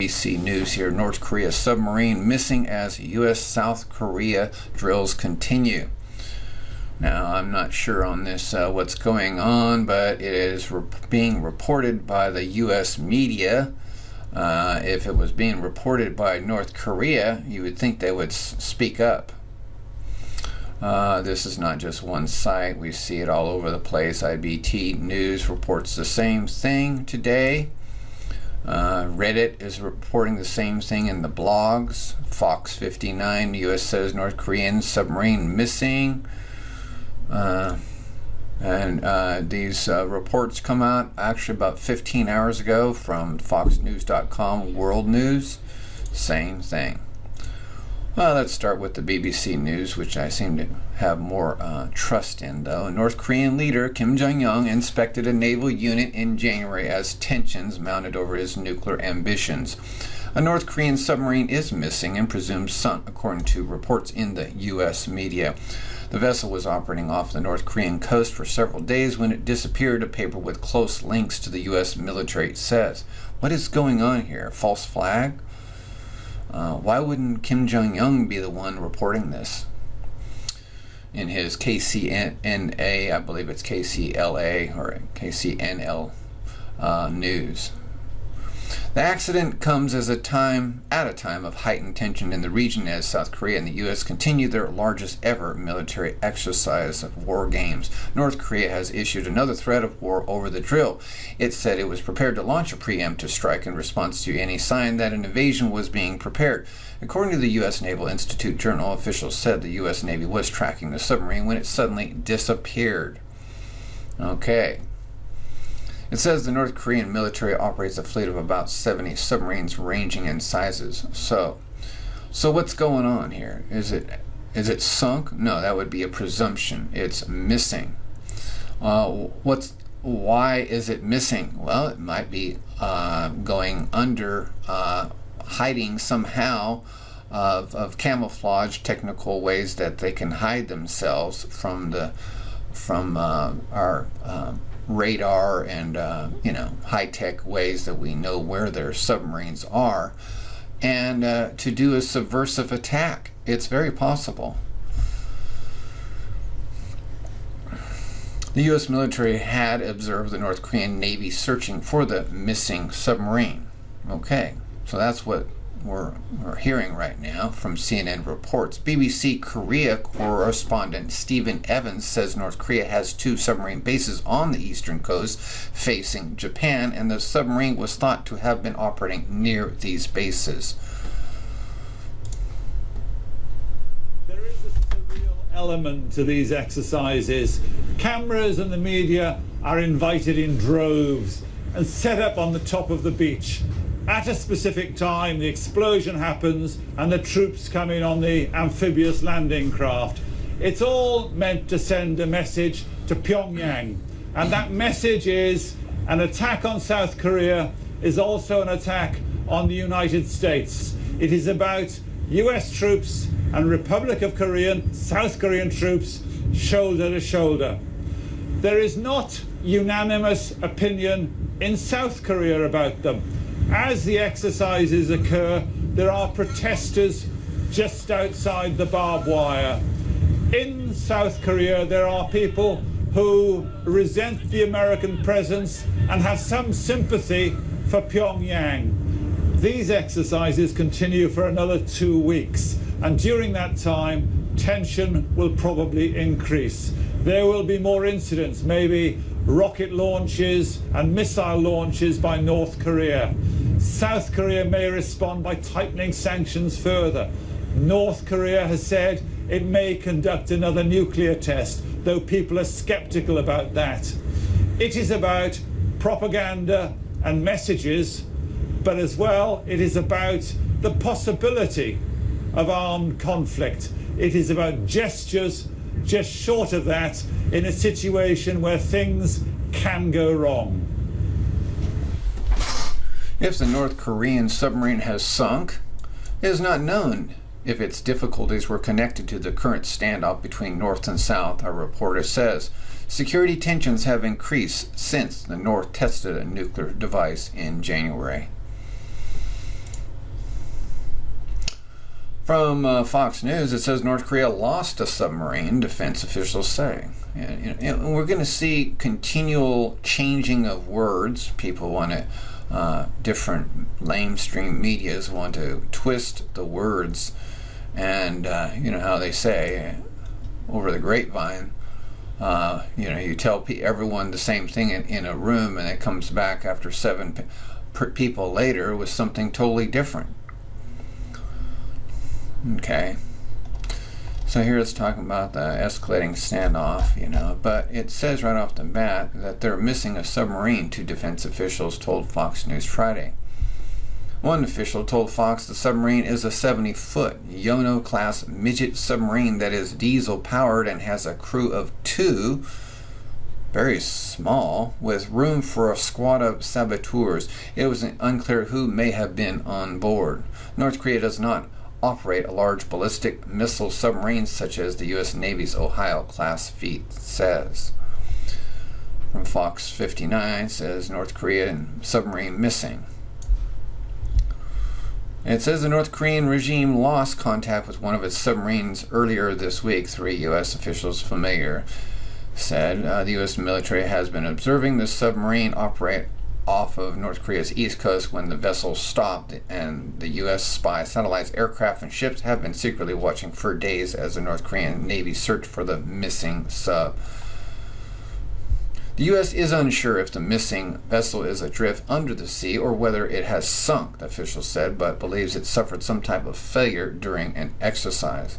BBC News here. North Korea submarine missing as U.S.-South Korea drills continue. Now, I'm not sure on this what's going on, but it is being reported by the U.S. media. If it was being reported by North Korea, you would think they would speak up. This is not just one site. We see it all over the place. IBT News reports the same thing today. Reddit is reporting the same thing in the blogs. Fox 59, the U.S. says North Korean submarine missing. These reports come out actually about 15 hours ago from foxnews.com, World News. Same thing. Well, let's start with the BBC News, which I seem to have more trust in, though. North Korean leader Kim Jong-un inspected a naval unit in January as tensions mounted over his nuclear ambitions. A North Korean submarine is missing and presumed sunk, according to reports in the U.S. media. The vessel was operating off the North Korean coast for several days when it disappeared, a paper with close links to the U.S. military says. What is going on here? False flag? Why wouldn't Kim Jong-un be the one reporting this? In his KCNA, I believe it's KCLA or KCNL news. The accident comes at a time of heightened tension in the region as South Korea and the U.S. continue their largest ever military exercise of war games. North Korea has issued another threat of war over the drill. It said it was prepared to launch a preemptive strike in response to any sign that an invasion was being prepared. According to the U.S. Naval Institute Journal, officials said the U.S. Navy was tracking the submarine when it suddenly disappeared. Okay. It says the North Korean military operates a fleet of about 70 submarines ranging in sizes. So what's going on here? Is it sunk? No, that would be a presumption. It's missing. Why is it missing? Well, it might be going under, hiding somehow of camouflage, technical ways that they can hide themselves from our radar and high-tech ways that we know where their submarines are, and to do a subversive attack. It's very possible. The U.S. military had observed the North Korean Navy searching for the missing submarine. Okay, so that's what we're hearing right now from CNN reports. BBC Korea correspondent Stephen Evans says North Korea has 2 submarine bases on the eastern coast facing Japan, and the submarine was thought to have been operating near these bases. There is a surreal element to these exercises. Cameras and the media are invited in droves and set up on the top of the beach. At a specific time, the explosion happens and the troops come in on the amphibious landing craft. It's all meant to send a message to Pyongyang. And that message is an attack on South Korea is also an attack on the United States. It is about US troops and Republic of South Korean troops shoulder to shoulder. There is not unanimous opinion in South Korea about them. As the exercises occur, there are protesters just outside the barbed wire. In South Korea, there are people who resent the American presence and have some sympathy for Pyongyang. These exercises continue for another 2 weeks, and during that time, tension will probably increase. There will be more incidents, maybe rocket launches and missile launches by North Korea. South Korea may respond by tightening sanctions further. North Korea has said it may conduct another nuclear test, though people are skeptical about that. It is about propaganda and messages, but as well it is about the possibility of armed conflict. It is about gestures just short of that in a situation where things can go wrong. If the North Korean submarine has sunk, it is not known if its difficulties were connected to the current standoff between North and South, our reporter says. Security tensions have increased since the North tested a nuclear device in January. From Fox News, it says North Korea lost a submarine, defense officials say. And we're going to see continual changing of words. People want to, different lamestream medias want to twist the words. And you know how they say over the grapevine, you tell everyone the same thing in a room, and it comes back after seven people later with something totally different. Okay, so here it's talking about the escalating standoff, but it says right off the bat that they're missing a submarine, two defense officials told Fox News Friday. One official told Fox the submarine is a 70-foot Yono-class midget submarine that is diesel-powered and has a crew of 2, very small, with room for a squad of saboteurs. It was unclear who may have been on board. North Korea does not operate a large ballistic missile submarine such as the U.S. Navy's Ohio-class fleet says. From Fox 59 says North Korean submarine missing. It says the North Korean regime lost contact with one of its submarines earlier this week, 3 U.S. officials familiar said. The U.S. military has been observing the submarine operate off of North Korea's east coast when the vessel stopped, and the U.S. spy satellites, aircraft, and ships have been secretly watching for days as the North Korean Navy searched for the missing sub. The U.S. is unsure if the missing vessel is adrift under the sea or whether it has sunk, the official said, but believes it suffered some type of failure during an exercise.